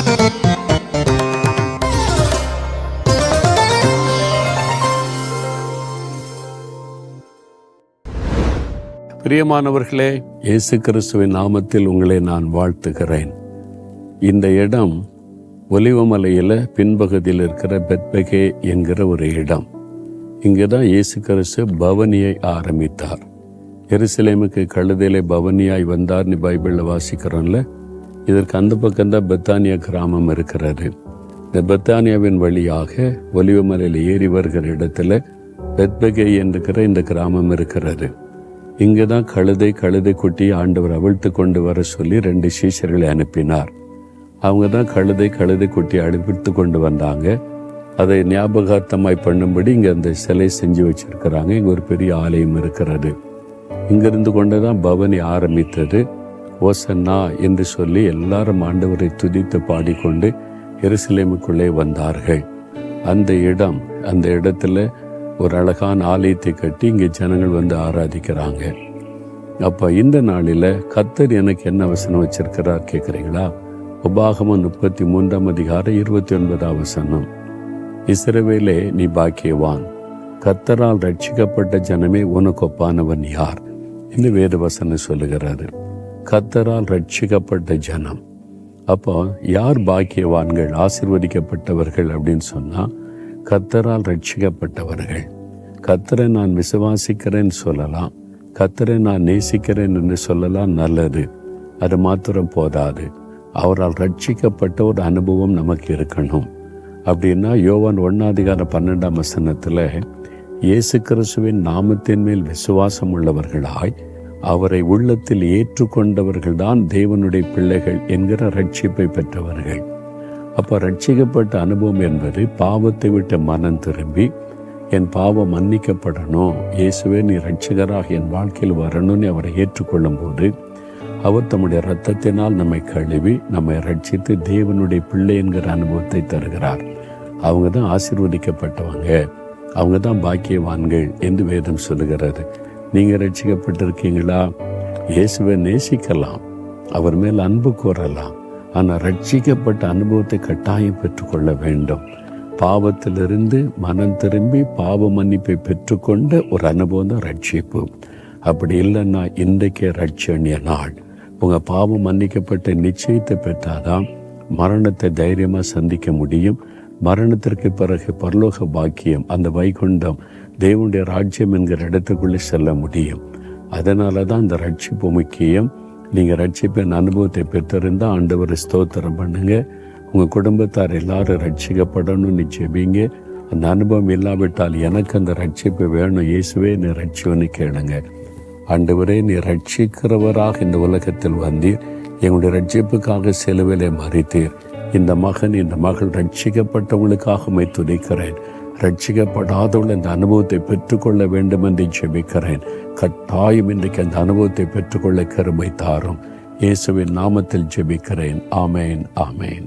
பிரியமானவர்களே, இயேசு கிறிஸ்துவின் நாமத்தில் உங்களை நான் வாழ்த்துகிறேன். இந்த இடம் ஒலிவமலையில் பின்பகுதியில் இருக்கிற பெத்பகே என்கிற ஒரு இடம். இங்கே தான் இயேசு கிறிஸ்து பவனியை ஆரம்பித்தார். எருசலேமுக்கு கழுதையிலே பவனியாய் வந்தார்னு பைபிளில் வாசிக்கிறோம்ல. இதற்கு அந்த பக்கம்தான் பெத்தானியா கிராமம் இருக்கிறது. இந்த பெத்தானியாவின் வழியாக ஒலிவமலையில் ஏறி வருகிற இடத்துல பெத்பகே என்கிற இந்த கிராமம் இருக்கிறது. இங்கே தான் கழுதை குட்டி ஆண்டவர் அவிழ்த்து கொண்டு வர சொல்லி 2 சீஷர்களை அனுப்பினார். அவங்க தான் கழுதை குட்டி அவிழ்த்து கொண்டு வந்தாங்க. அதை ஞாபகார்த்தமாய் பண்ணும்படி இங்கே அந்த சிலை செஞ்சு வச்சிருக்கிறாங்க. இங்கே ஒரு பெரிய ஆலயம் இருக்கிறது. இங்கிருந்து கொண்டு தான் பவனி ஆரம்பித்தது. ஓசன்னா என்று சொல்லி எல்லாரும் ஆண்டவரை துதித்து பாடிக்கொண்டு எருசலேமுக்குள்ளே வந்தார்கள். அந்த இடத்துல ஒரு அழகான ஆலயத்தை கட்டி இங்கே ஜனங்கள் வந்து ஆராதிக்கிறாங்க. அப்போ இந்த நாளில் கர்த்தர் எனக்கு என்ன வசனம் வச்சிருக்கிறார் கேட்குறீங்களா? உபாகமம் 33 அதிகாரம் 29 வசனம். இஸ்ரவேலே, நீ பாக்கியவான், கர்த்தரால் ரட்சிக்கப்பட்ட ஜனமே உனக்கு ஒப்பானவன் யார் என்று வேறு வசனம் சொல்லுகிறாரு. கர்த்தரால் ரட்சிக்கப்பட்ட ஜனம். அப்போ யார் பாக்கியவான்கள், ஆசீர்வதிக்கப்பட்டவர்கள் அப்படின்னு சொன்னால் கர்த்தரால் ரட்சிக்கப்பட்டவர்கள். கர்த்தரை நான் விசுவாசிக்கிறேன்னு சொல்லலாம், கர்த்தரை நான் நேசிக்கிறேன் என்று சொல்லலாம், நல்லது. அது மாத்திரம் போதாது, அவரால் ரட்சிக்கப்பட்ட ஒரு அனுபவம் நமக்கு இருக்கணும். அப்படின்னா யோவான் 1:12 வசனத்தில் இயேசு கிறிஸ்துவின் நாமத்தின் மேல் விசுவாசம் உள்ளவர்களாய் அவரை உள்ளத்தில் ஏற்றுக்கொண்டவர்கள் தான் தேவனுடைய பிள்ளைகள் என்கிற ரட்சிப்பை பெற்றவர்கள். அப்போ ரட்சிக்கப்பட்ட அனுபவம் என்பது பாவத்தை விட்டு மனம் திரும்பி என் பாவம் மன்னிக்கப்படணும், இயேசுவே நீ ரட்சிகராக என் வாழ்க்கையில் வரணும்னு அவரை ஏற்றுக்கொள்ளும் போது அவர் தம்முடைய இரத்தத்தினால் நம்மை கழுவி நம்மை ரட்சித்து தேவனுடைய பிள்ளை என்கிற அனுபவத்தை தருகிறார். அவங்க தான் ஆசீர்வதிக்கப்பட்டவங்க, அவங்க தான் பாக்கியவான்கள் என்று வேதம் சொல்லுகிறது. நீங்கள் ரட்சிக்கப்பட்டிருக்கீங்களா? இயேசுவை நேசிக்கலாம், அவர் மேல் அன்பு கூறலாம். ஆனால் ரட்சிக்கப்பட்ட அனுபவத்தை கட்டாயம் பெற்றுக்கொள்ள வேண்டும். பாவத்திலிருந்து மனம் திரும்பி பாவ மன்னிப்பை பெற்றுக்கொண்ட ஒரு அனுபவம் தான் ரட்சிப்பு. அப்படி இல்லைன்னா இன்றைக்கே ரட்சணிய நாள். உங்கள் பாவம் மன்னிக்கப்பட்ட நிச்சயத்தை பெற்றாதான் மரணத்தை தைரியமாக சந்திக்க முடியும். மரணத்திற்கு பிறகு பரலோக பாக்கியம், அந்த வைகுண்டம், தேவனுடைய ராஜ்யம் என்கிற இடத்துக்குள்ளே செல்ல முடியும். அதனால தான் இந்த ரட்சிப்பு முக்கியம். நீங்கள் ரட்சிப்பின் அனுபவத்தை பெற்றிருந்தால் ஆண்டவரை ஸ்தோத்திரம் பண்ணுங்க. உங்கள் குடும்பத்தார் எல்லாரும் ரட்சிக்கப்படணும்னு ஜெபிங்க. அந்த அனுபவம் இல்லாவிட்டால் எனக்கு அந்த ரட்சிப்பு வேணும், இயேசுவே நீ ரட்சிவன்னு கேளுங்க. ஆண்டவரே, நீ ரட்சிக்கிறவராக இந்த உலகத்தில் வந்தீர், எங்களுடைய ரட்சிப்புக்காக சிலுவையிலே மரித்தீர். இந்த மகன் இந்த மகள் ரட்சிக்கப்பட்டவங்களுக்காக துதிக்கிறேன். ரட்சிக்கப்படாதவர்கள் இந்த அனுபவத்தை பெற்றுக்கொள்ள வேண்டும் என்று ஜெபிக்கிறேன். கட்டாயம் இன்றைக்கு அந்த அனுபவத்தை பெற்றுக்கொள்ள கிருபை தாரும். இயேசுவின் நாமத்தில் ஜெபிக்கிறேன். ஆமேன், ஆமேன்.